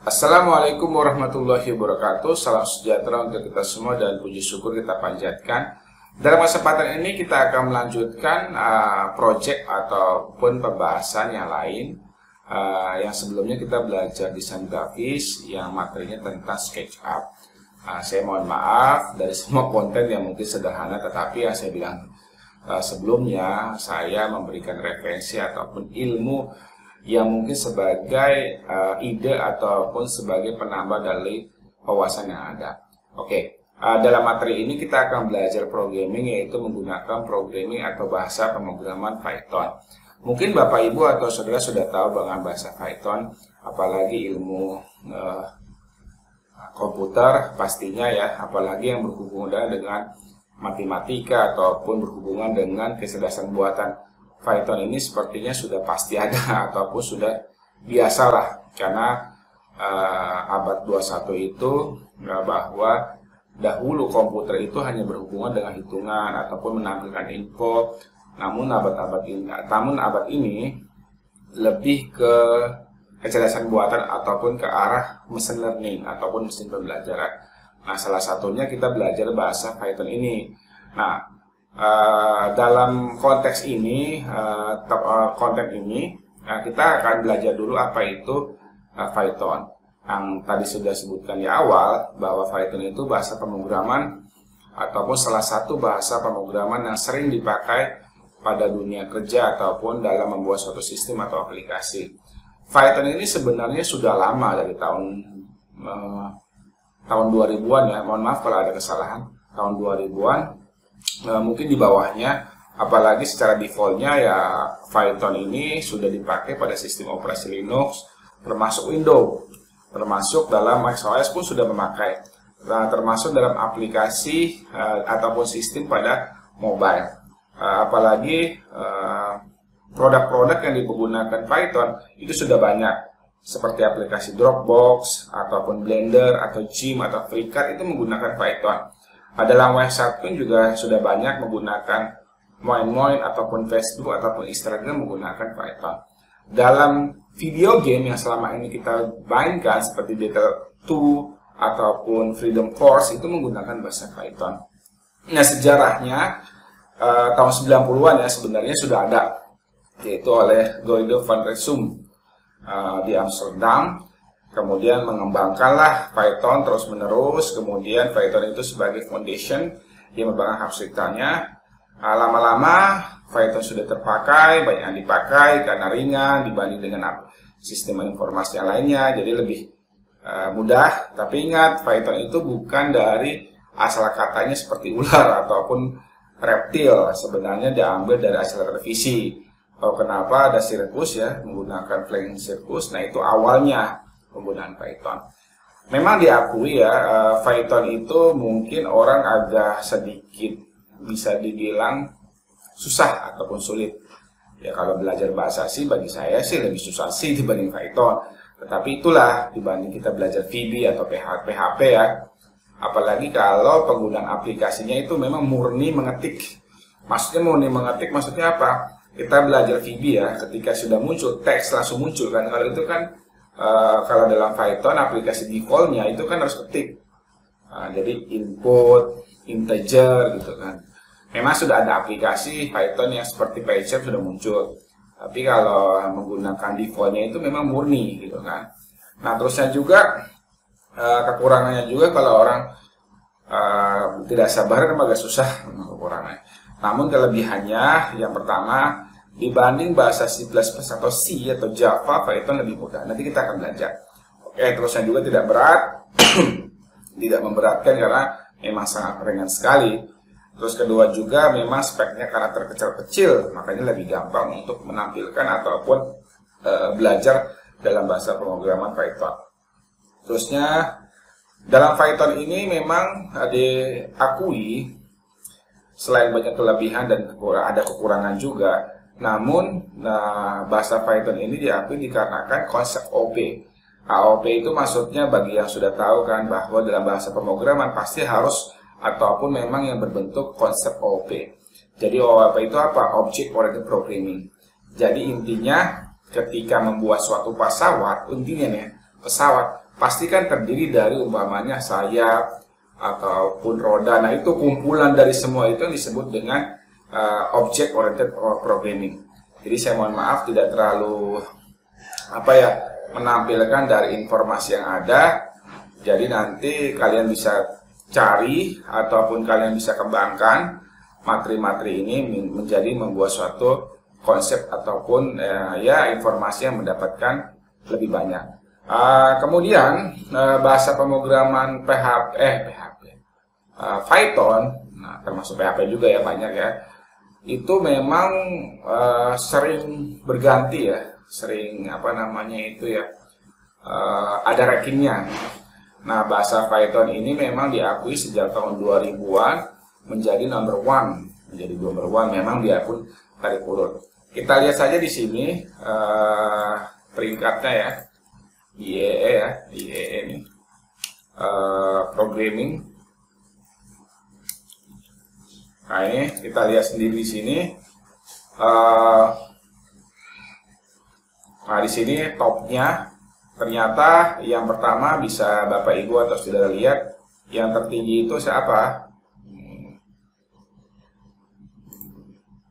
Assalamualaikum warahmatullahi wabarakatuh. Salam sejahtera untuk kita semua dan puji syukur kita panjatkan. Dalam kesempatan ini kita akan melanjutkan project ataupun pembahasan yang lain. Yang sebelumnya kita belajar desain grafis yang materinya tentang SketchUp. Saya mohon maaf dari semua konten yang mungkin sederhana, tetapi yang saya bilang sebelumnya, saya memberikan referensi ataupun ilmu yang mungkin sebagai ide ataupun sebagai penambah dari wawasan yang ada. Oke, dalam materi ini kita akan belajar programming, yaitu menggunakan programming atau bahasa pemrograman Python. Mungkin Bapak Ibu atau Saudara sudah tahu dengan bahasa Python, apalagi ilmu komputer pastinya ya, apalagi yang berhubungan dengan matematika ataupun berhubungan dengan kecerdasan buatan. Python ini sepertinya sudah pasti ada ataupun sudah biasalah, karena abad 21 itu bahwa dahulu komputer itu hanya berhubungan dengan hitungan ataupun menampilkan info. Namun abad ini lebih ke kecerdasan buatan ataupun ke arah machine learning ataupun mesin pembelajaran. Nah, salah satunya kita belajar bahasa Python ini. Nah, dalam konteks ini, kita akan belajar dulu apa itu Python. Yang tadi sudah sebutkan di awal bahwa Python itu bahasa pemrograman ataupun salah satu bahasa pemrograman yang sering dipakai pada dunia kerja ataupun dalam membuat suatu sistem atau aplikasi. Python ini sebenarnya sudah lama, dari tahun 2000-an ya. Mohon maaf kalau ada kesalahan, tahun 2000-an. Mungkin di bawahnya, apalagi secara defaultnya ya Python ini sudah dipakai pada sistem operasi Linux, termasuk Windows, termasuk dalam macOS pun sudah memakai, termasuk dalam aplikasi ataupun sistem pada mobile. Apalagi produk-produk yang digunakan Python itu sudah banyak, seperti aplikasi Dropbox ataupun Blender atau Gym atau FreeCAD itu menggunakan Python. Dalam website pun juga sudah banyak menggunakan Moin ataupun Facebook ataupun Instagram menggunakan Python. Dalam video game yang selama ini kita mainkan seperti Battle 2 ataupun Freedom Force itu menggunakan bahasa Python. Nah, sejarahnya tahun 90-an ya sebenarnya sudah ada, yaitu oleh Guido van Rossum di Amsterdam. Kemudian mengembangkanlah Python terus menerus. Kemudian Python itu sebagai foundation yang merupakan hak ciptanya. Lama-lama Python sudah terpakai, banyak yang dipakai karena ringan dibanding dengan sistem informasi yang lainnya, jadi lebih mudah. Tapi ingat, Python itu bukan dari asal katanya seperti ular ataupun reptil. Sebenarnya diambil dari asal revisi. Kenapa ada sirkus ya, menggunakan flying circus? Nah, itu awalnya penggunaan Python. Memang diakui ya, Python itu mungkin orang agak sedikit bisa dibilang susah ataupun sulit. Ya, kalau belajar bahasa sih bagi saya sih lebih susah sih dibanding Python. Tetapi itulah, dibanding kita belajar VB atau PHP ya. Apalagi kalau penggunaan aplikasinya itu memang murni mengetik. Maksudnya murni mengetik maksudnya apa? Kita belajar VB ya, ketika sudah muncul teks langsung muncul kan. Kalau itu kan kalau dalam Python aplikasi defaultnya itu kan harus ketik. Jadi input, integer gitu kan. Memang sudah ada aplikasi Python yang seperti PyCharm sudah muncul. Tapi kalau menggunakan defaultnya itu memang murni gitu kan. Nah, terusnya juga kekurangannya juga kalau orang tidak sabar kan agak susah kekurangannya. Namun kelebihannya yang pertama, dibanding bahasa C++ atau C atau Java, Python lebih mudah. Nanti kita akan belajar. Oke, terusnya juga tidak berat, tidak memberatkan karena memang sangat ringan sekali. Terus kedua juga memang speknya karena terkecil-kecil, makanya lebih gampang untuk menampilkan ataupun belajar dalam bahasa pemrograman Python. Terusnya dalam Python ini memang diakui selain banyak kelebihan dan ada kekurangan juga. Namun bahasa Python ini diakui dikarenakan konsep OP. OP itu maksudnya bagi yang sudah tahu kan, bahwa dalam bahasa pemrograman pasti harus ataupun memang yang berbentuk konsep OP. Jadi OP itu apa? Object Oriented Programming. Jadi intinya ketika membuat suatu pesawat, intinya nih pesawat pasti kan terdiri dari umpamanya sayap ataupun roda. Nah, itu kumpulan dari semua itu yang disebut dengan object oriented programming. Jadi saya mohon maaf tidak terlalu menampilkan dari informasi yang ada. Jadi nanti kalian bisa cari ataupun kalian bisa kembangkan materi-materi ini menjadi membuat suatu konsep ataupun informasi yang mendapatkan lebih banyak. Kemudian bahasa pemrograman Python, nah, termasuk PHP juga ya, banyak ya. Itu memang sering berganti ya, sering ada rankingnya. Nah, bahasa Python ini memang diakui sejak tahun 2000-an menjadi number one memang diakui tarik urut. Kita lihat saja di sini peringkatnya ya, IEEE ini programming. Nah, ini kita lihat sendiri di sini. Nah, di sini topnya ternyata yang pertama bisa Bapak Ibu atau saudara lihat, yang tertinggi itu siapa?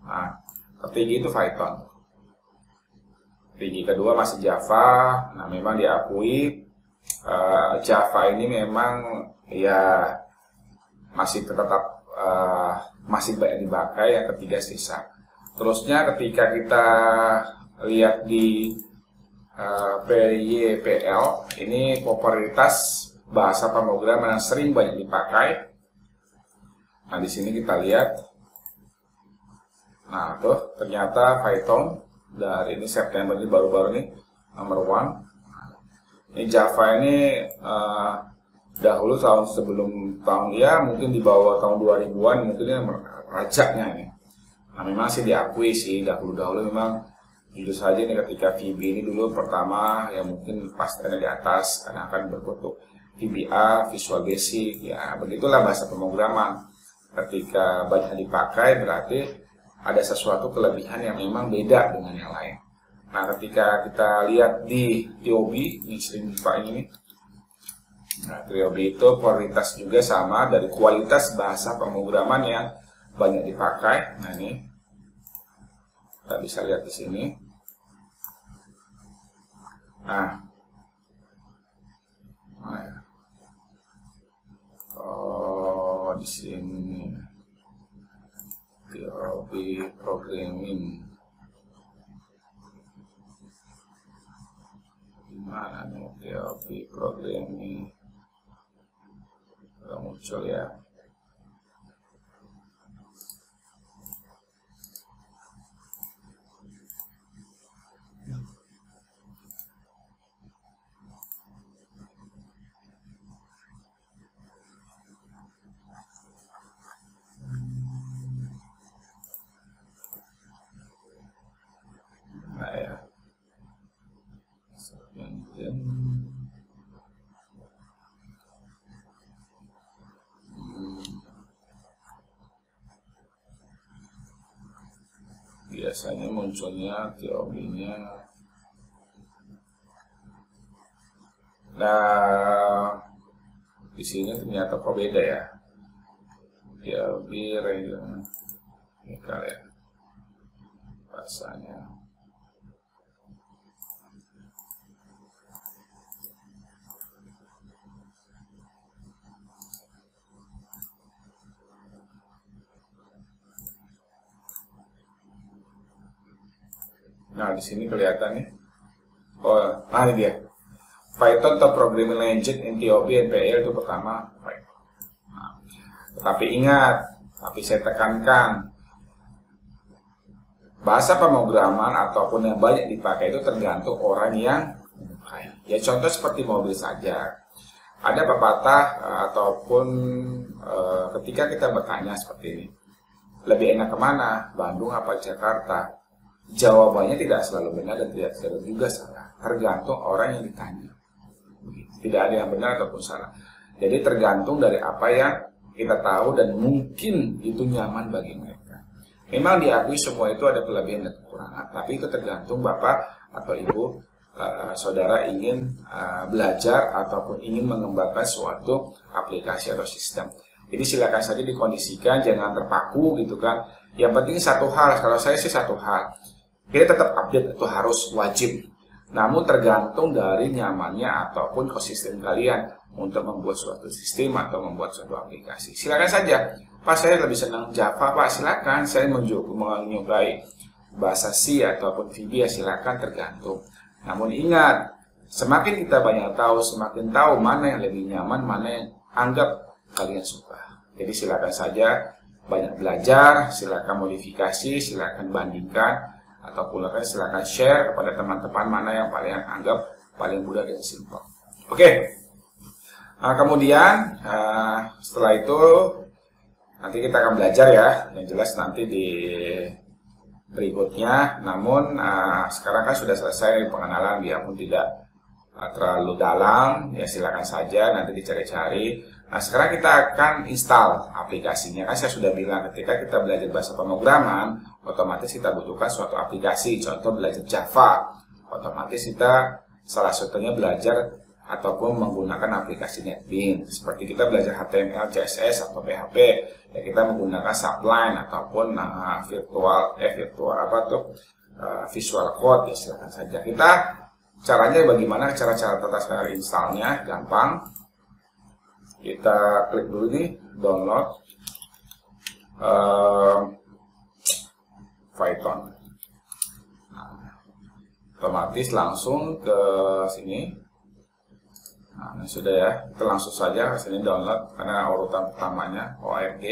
Nah, tertinggi itu Python. Tinggi kedua masih Java. Nah, memang diakui Java ini memang ya masih tetap masih banyak dipakai. Yang ketiga sisa. Terusnya ketika kita lihat di PYPL, ini popularitas bahasa pemrograman yang sering banyak dipakai. Nah, di sini kita lihat. Nah, tuh ternyata Python dari ini September ini baru-baru ini nomor 1. Ini Java ini dahulu tahun sebelum tahun ya mungkin di bawah tahun 2000-an mungkin ini rajaknya ini. Nah, memang sih diakui sih dahulu memang jujur saja ini ketika VB ini dulu pertama ya mungkin pasti ada di atas karena akan berbentuk VBA, Visual Basic ya, begitulah bahasa pemrograman. Ketika banyak dipakai berarti ada sesuatu kelebihan yang memang beda dengan yang lain. Nah, ketika kita lihat di TOB ini sering dipakai ini. Nah, TOB itu prioritas juga sama dari kualitas bahasa pemrograman yang banyak dipakai. Nah, ini kita bisa lihat di sini. Nah, di sini TOB programming. Gimana nih TOB programming? Udah muncul ya. Nah ya, biasanya munculnya TOB-nya. Nah, di sini ternyata kok beda ya. TOB region ini ya bahasanya. Nah, di sini kelihatan nih. Oh, nah ini dia. Python top programming language in TOB and PL itu pertama Python. Nah, tetapi ingat, tapi saya tekankan, bahasa pemrograman ataupun yang banyak dipakai itu tergantung orang yang memakai. Ya contoh seperti mobil saja. Ada pepatah ataupun ketika kita bertanya seperti ini, lebih enak kemana? Bandung apa Jakarta? Jawabannya tidak selalu benar dan tidak selalu juga salah. Tergantung orang yang ditanya. Tidak ada yang benar ataupun salah. Jadi tergantung dari apa yang kita tahu dan mungkin itu nyaman bagi mereka. Memang diakui semua itu ada kelebihan dan kekurangan. Tapi itu tergantung Bapak atau Ibu saudara ingin belajar ataupun ingin mengembangkan suatu aplikasi atau sistem. Jadi silakan saja dikondisikan, jangan terpaku gitu kan. Yang penting satu hal, kalau saya sih satu hal, kita tetap update itu harus wajib. Namun tergantung dari nyamannya ataupun ekosistem kalian untuk membuat suatu sistem atau membuat suatu aplikasi. Silakan saja. Pak, saya lebih senang Java, Pak. Silakan. Saya menyukai bahasa C ataupun VB, ya silakan, tergantung. Namun ingat, semakin kita banyak tahu, semakin tahu mana yang lebih nyaman, mana yang anggap kalian suka. Jadi silakan saja banyak belajar, silakan modifikasi, silakan bandingkan, ataupun silakan share kepada teman-teman mana yang kalian anggap paling mudah dan simpel. Oke. Kemudian setelah itu nanti kita akan belajar ya, yang jelas nanti di berikutnya. Namun sekarang kan sudah selesai pengenalan, biarpun tidak terlalu dalam, ya silakan saja nanti dicari-cari. Nah, sekarang kita akan install aplikasinya. Kan saya sudah bilang ketika kita belajar bahasa pemrograman, otomatis kita butuhkan suatu aplikasi. Contoh belajar Java, otomatis kita salah satunya belajar ataupun menggunakan aplikasi NetBeans. Seperti kita belajar HTML, CSS atau PHP, ya kita menggunakan Sublime ataupun Visual Code, ya silakan saja. Kita caranya bagaimana, cara-cara tata cara installnya gampang. Kita klik dulu nih download Python. Nah, otomatis langsung ke sini. Nah, ini sudah ya, kita langsung saja ke sini download karena urutan pertamanya org.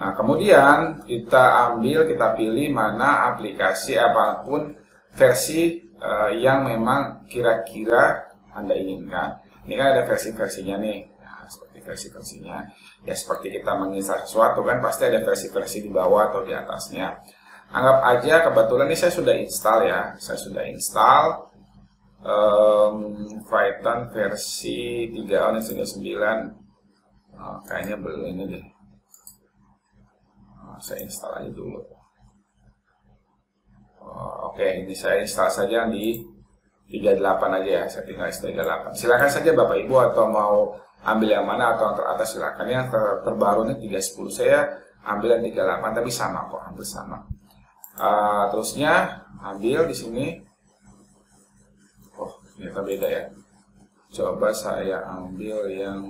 Nah, kemudian kita pilih mana aplikasi apapun versi yang memang kira-kira Anda inginkan. Ini kan ada versi-versinya nih. Seperti versi-versinya, ya seperti kita menginstal sesuatu kan pasti ada versi-versi di bawah atau di atasnya. Anggap aja kebetulan ini saya sudah install ya, saya sudah install Python versi 3.9. Kayaknya belum ini deh. Saya install aja dulu. Oke, ini saya install saja di 38 aja ya, saya tinggal 38. Silakan saja Bapak Ibu atau mau ambil yang mana atau yang teratas silakan. Yang terbaru ini 310, saya ambil yang 38 tapi sama kok, hampir sama. Terusnya ambil di sini. Oh, ternyata beda ya. Coba saya ambil yang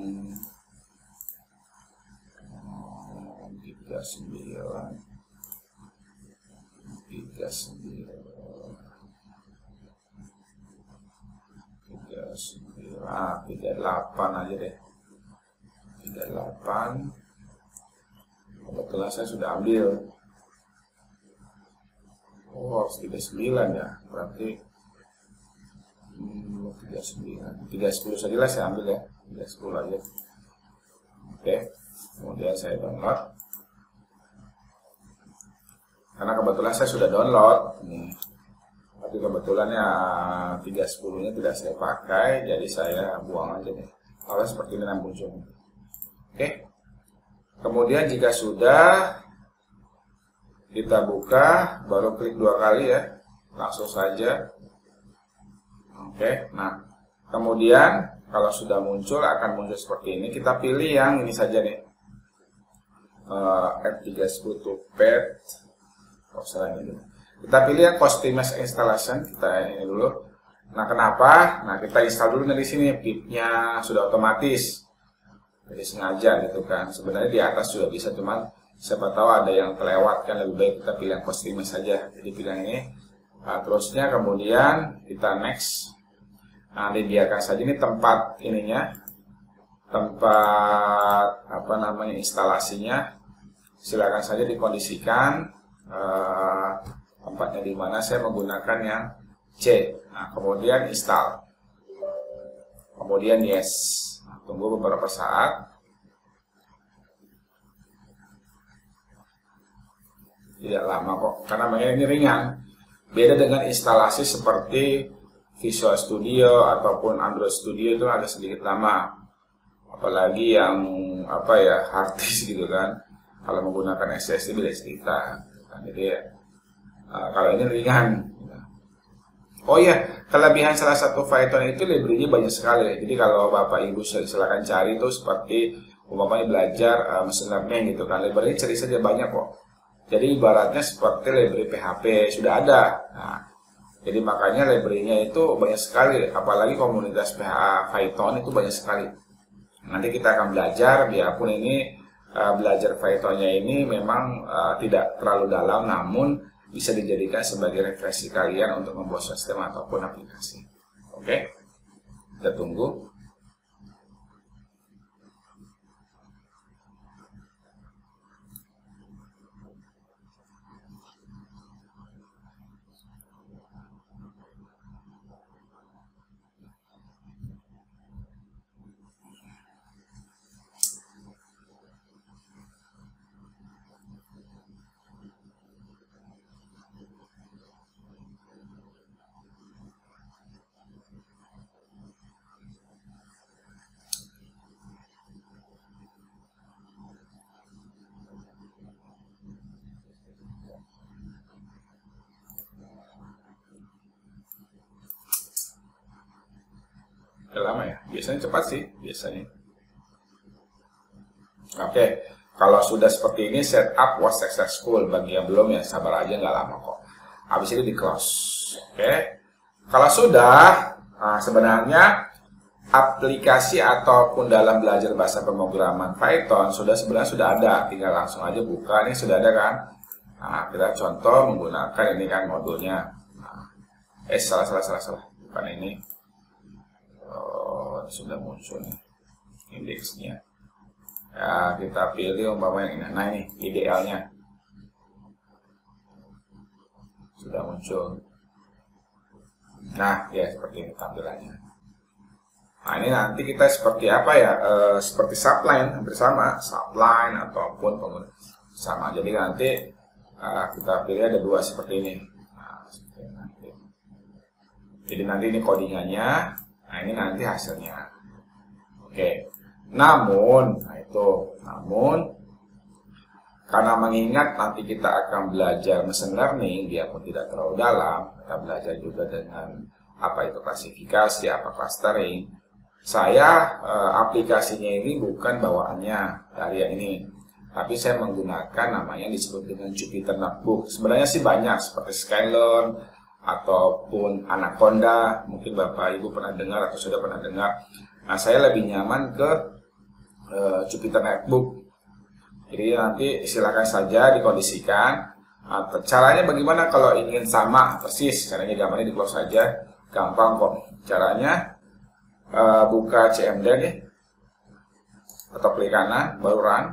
39. 38 aja deh. 38. Kebetulan saya sudah ambil. Oh, 39 ya. Berarti 39. 310 saja lah saya ambil ya. 310 aja. Oke. Kemudian saya download. Karena kebetulan saya sudah download nih. Tapi kebetulan ya 310-nya tidak saya pakai, jadi saya buang aja deh. Kalau seperti ini muncul. Oke. Kemudian jika sudah kita buka, baru klik 2 kali ya. Langsung saja. Oke. Nah, kemudian kalau sudah muncul akan muncul seperti ini. Kita pilih yang ini saja nih. F310 to pad. Oh, salah ini dulu. Kita pilih yang Customized Installation, kita ini dulu. Nah, kenapa? Nah, kita install dulu di sini, pip-nya sudah otomatis. Jadi sengaja gitu kan. Sebenarnya di atas juga bisa, cuman siapa tahu ada yang terlewat kan, lebih baik kita pilih yang Customized saja. Jadi pilih ini. Nah, terusnya kemudian kita next. Nah, dibiarkan saja ini tempat ininya. Tempat instalasinya. Silakan saja dikondisikan. Tempatnya di mana, saya menggunakan yang C. Nah, kemudian install. Kemudian yes. Nah, tunggu beberapa saat. Tidak lama kok, karena ini ringan. Beda dengan instalasi seperti Visual Studio ataupun Android Studio, itu agak sedikit lama. Apalagi yang hard disk gitu kan. Kalau menggunakan SSD beda cerita. Jadi kalau ini ringan. Oh iya, Kelebihan salah satu Python itu library-nya banyak sekali. Jadi kalau Bapak Ibu silakan cari itu seperti umpamanya belajar mesin learning gitu kan. Library cari saja banyak kok. Jadi ibaratnya seperti library PHP sudah ada. Nah, jadi makanya library-nya itu banyak sekali, apalagi komunitas Python itu banyak sekali. Nanti kita akan belajar, biarpun ini belajar Python-nya ini memang tidak terlalu dalam, namun bisa dijadikan sebagai referensi kalian untuk membuat sistem ataupun aplikasi. Oke, kita tunggu. Udah lama ya, biasanya cepat sih, biasanya. Oke, kalau sudah seperti ini setup was successful. Bagi yang belum ya sabar aja, nggak lama kok. Habis itu di close. Oke, kalau sudah, sebenarnya aplikasi ataupun dalam belajar bahasa pemrograman Python sebenarnya sudah ada, tinggal langsung aja buka. Ini sudah ada kan? Nah, kita contoh menggunakan ini kan modulnya. Salah, bukan ini. Sudah muncul nih indeksnya. Ya, kita pilih umpamanya ini. Nah, ini IDL-nya sudah muncul. Nah, ya seperti ini tampilannya. Nah, ini nanti kita seperti apa ya? Seperti subline, hampir sama, subline ataupun sama. Jadi nanti kita pilih ada dua seperti ini. Nah, seperti ini. Jadi nanti ini codingannya. Nah, ini nanti hasilnya. Oke. Namun karena mengingat nanti kita akan belajar machine learning, biarpun tidak terlalu dalam, kita belajar juga dengan apa itu klasifikasi, apa clustering. Saya aplikasinya ini bukan bawaannya dari yang ini, tapi saya menggunakan namanya yang disebut dengan Jupyter Notebook. Sebenarnya sih banyak seperti Skylern ataupun Anaconda, mungkin Bapak Ibu pernah dengar atau sudah pernah dengar. Nah, saya lebih nyaman ke Jupyter Notebook. Jadi nanti silakan saja dikondisikan. Nah, caranya bagaimana kalau ingin sama persis? Caranya gambarnya di close saja, gampang kok. Caranya buka CMD nih, atau klik kanan, baru run.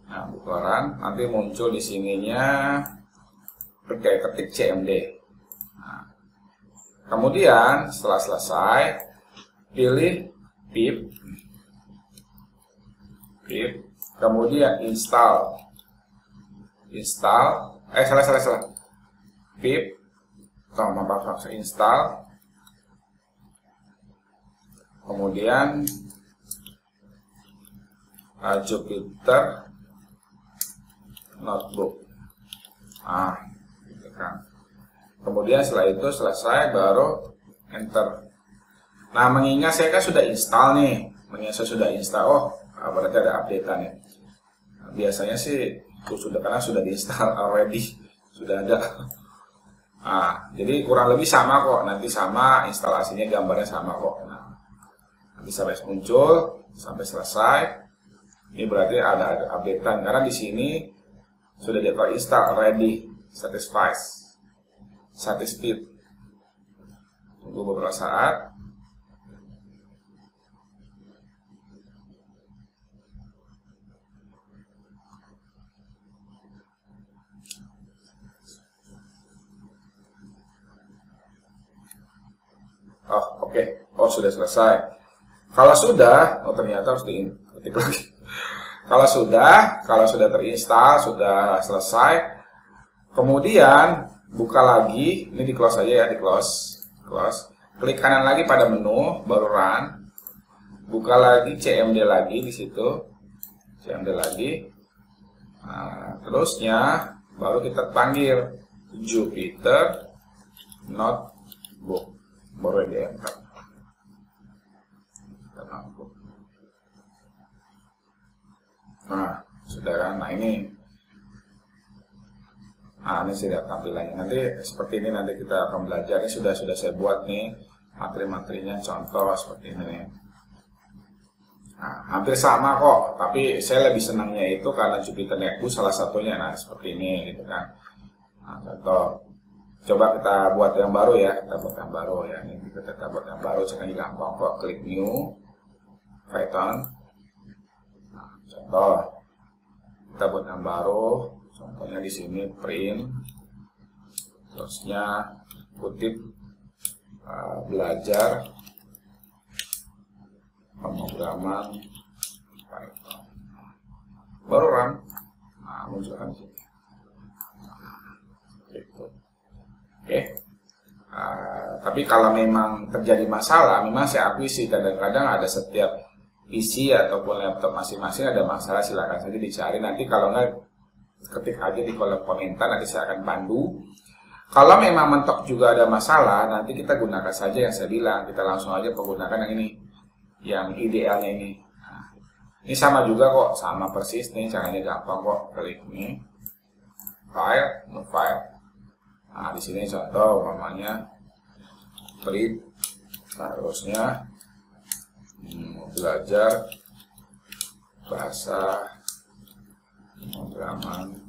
Nah, buka run, nanti muncul di sininya. Ketik CMD. Nah, kemudian setelah selesai pilih pip, kemudian install pip, install, kemudian Jupyter Notebook. Kemudian setelah itu selesai baru enter. Nah, mengingat saya kan sudah install nih, berarti ada updatean ya. Nah, biasanya sih karena sudah diinstal already, sudah ada. Nah, jadi kurang lebih sama kok, nanti sama instalasinya, gambarnya sama kok. Nah, nanti sampai muncul sampai selesai. Ini berarti ada updatean karena di sini sudah install ready, satisfied. Tunggu beberapa saat. Oke. Oh, sudah selesai. Kalau sudah, ternyata harus diketik lagi. Kalau sudah terinstall, sudah selesai, kemudian buka lagi, ini di close aja ya, di close. Klik kanan lagi pada menu, baru run. Buka lagi CMD lagi di situ, CMD lagi. Nah, terusnya baru kita panggil Jupyter Notebook. baru dia enter. Nah, sudah kan. Nah ini sudah tampilannya. Nanti seperti ini nanti kita akan belajar. Ini sudah saya buat nih materi-materinya, contoh seperti ini nih. Nah, hampir sama kok, tapi saya lebih senangnya itu karena Jupyter Notebook salah satunya. Nah, seperti ini gitu kan. Nah, contoh. Coba kita buat yang baru ya, kita buat yang baru ya. Ini kita buat yang baru, caranya gampang kok. Klik new, Python. Nah, contoh, kita buat yang baru. Contohnya di sini print, terusnya kutip belajar pemrograman Python. Baru run, nah munculkan di sini. Gitu. Oke, tapi kalau memang terjadi masalah, memang saya akui sih kadang-kadang ada setiap PC ataupun laptop masing-masing ada masalah, silakan saja dicari. Nanti kalau nggak ketik aja di kolom komentar, nanti saya akan pandu. Kalau memang mentok juga ada masalah, nanti kita gunakan saja yang saya bilang, kita langsung aja menggunakan yang ini, yang idealnya ini. Nah, ini sama juga kok, sama persis nih, caranya gampang kok. Klik ini, file, new file. Nah, di sini contoh umpamanya print, harusnya belajar bahasa pemrograman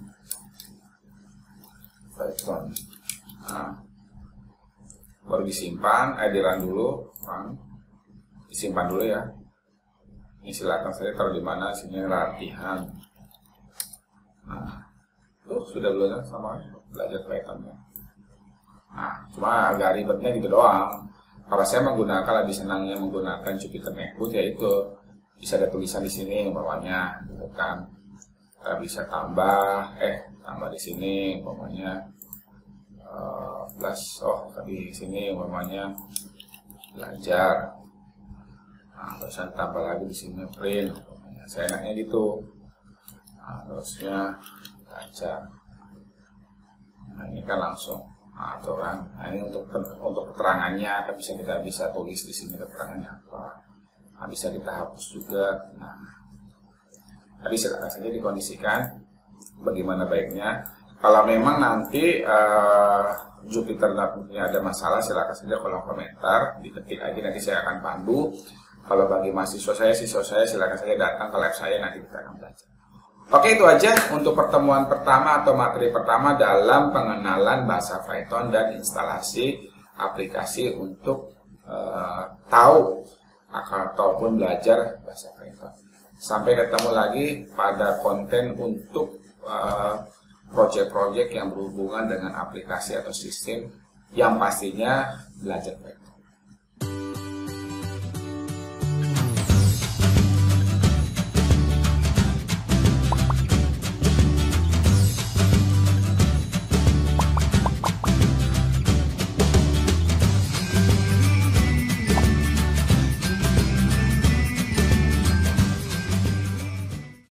Python. Nah, baru disimpan, di-run dulu, disimpan dulu ya. Ini silakan saya taruh di mana, sini latihan. Nah, tuh sudah belajar sama belajar Python ya. Nah, cuma agak ribetnya gitu doang. Kalau saya lebih senangnya menggunakan Jupyter Notebook, yaitu bisa ada tulisan di sini umpamanya, gitu kan. Kita bisa tambah di sini umpamanya plus, tadi di sini umpamanya belajar. Nah, terusan tambah lagi di sini print. Umpamanya. Saya enaknya gitu. Nah, terusnya belajar. Nah, ini kan langsung aturan. Nah, ini untuk keterangannya kita bisa tulis di sini keterangannya apa. Nah, bisa kita hapus juga. Nah, tapi silakan saja dikondisikan bagaimana baiknya. Kalau memang nanti Jupyter Notebook-nya ada masalah, silakan saja kolom komentar, diketik aja, nanti saya akan pandu. Kalau bagi mahasiswa saya, silakan saja datang ke lab saya, nanti kita akan belajar. Oke, itu aja untuk pertemuan pertama atau materi pertama dalam pengenalan bahasa Python dan instalasi aplikasi untuk tahu ataupun belajar bahasa Python. Sampai ketemu lagi pada konten untuk proyek-proyek yang berhubungan dengan aplikasi atau sistem yang pastinya belajar Python.